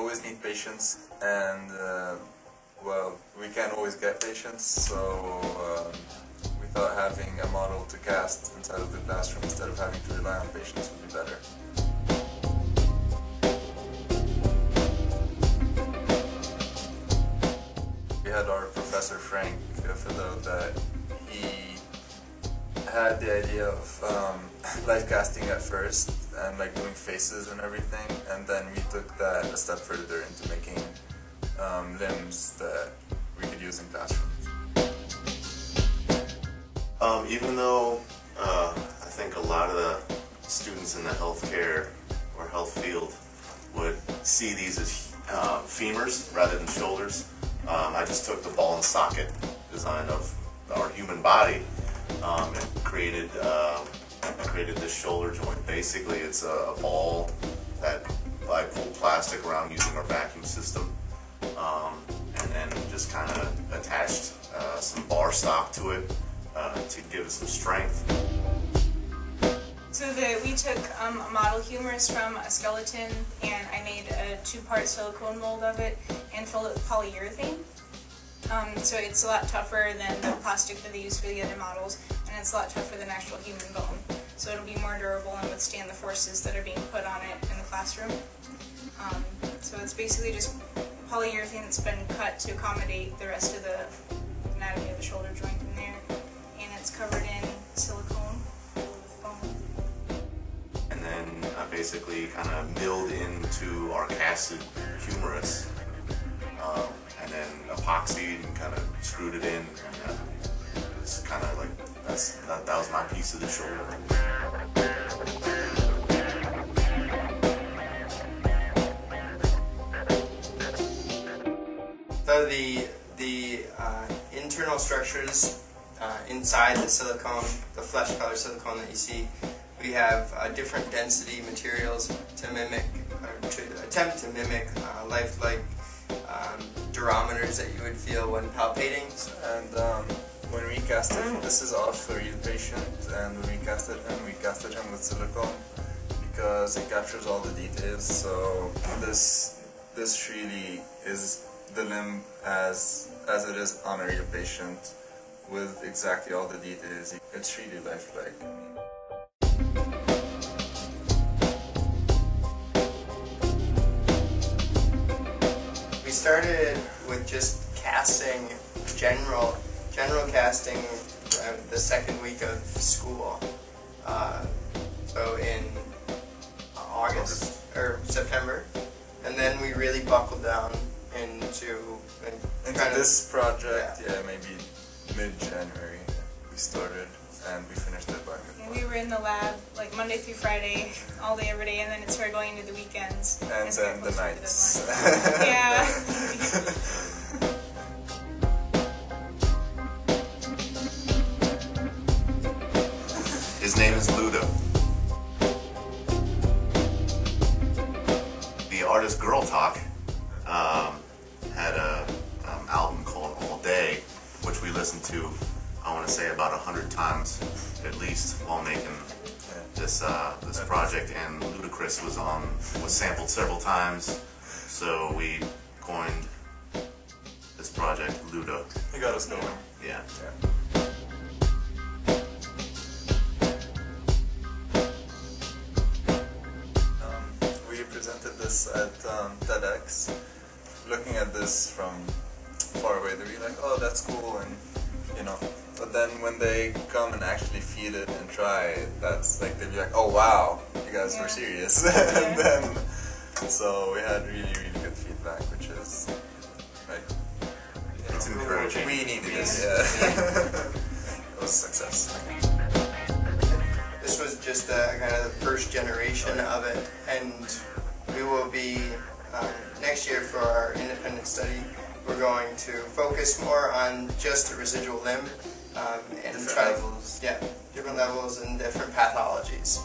always need patients, and well, we can't always get patients, so we thought having a model to cast inside of the classroom instead of having to rely on patients would be better. We had our professor Frank Fido that he had the idea of life casting at first and like doing faces and everything, and then we took that a step further into making limbs that we could use in classrooms. Even though I think a lot of the students in the healthcare or health field would see these as femurs rather than shoulders, I just took the ball and socket design of our human body and created this shoulder joint. Basically, it's a ball that I pull plastic around using our vacuum system, and then just kind of attached some bar stock to it to give it some strength. So we took a model humerus from a skeleton, and I made a 2-part silicone mold of it and filled it with polyurethane. So it's a lot tougher than the plastic that they use for the other models, and it's a lot tougher than actual human bone. So it'll be more durable and withstand the forces that are being put on it in the classroom. So it's basically just polyurethane that's been cut to accommodate the rest of the anatomy of the shoulder joint in there, and it's covered in silicone with foam. And then I basically kind of milled into our casted humerus, and then epoxied and kind of screwed it in, and it's kind of like that was my piece of the shoulder. So the internal structures inside the silicone, the flesh color silicone that you see, we have different density materials to mimic, or to attempt to mimic lifelike durometers that you would feel when palpating. And when we casted, this is off a real patient, and when we casted him with silicone because it captures all the details. So this really is the limb as it is on a real patient with exactly all the details. It's really lifelike. We started with just casting, general casting the second week of school. So in August or September, and then we really buckled down into this project. Yeah, maybe mid-January we started, and we finished it by mid-March. We were in the lab like Monday through Friday, all day, every day, and then it started going into the weekends. And then the nights. Yeah. His name is Ludo. The artist Girl Talk had an album called All Day, which we listened to, I want to say, about 100 times at least while making this project. And Ludacris was sampled several times, so we coined this project Ludo. He got us going. Yeah. We presented this at TEDx. Looking at this from far away, they'll be like, "Oh, that's cool," and you know. But then when they come and actually feed it and try it, that's like they'll be like, "Oh wow, you guys were serious." And then, so we had really good feedback, which is like, it's encouraging. We needed this. Yeah. It was a success. This was just kind of the first generation of it, and we will be next year for our independent study. We're going to focus more on just the residual limb and different levels. Yeah, different levels and different pathologies.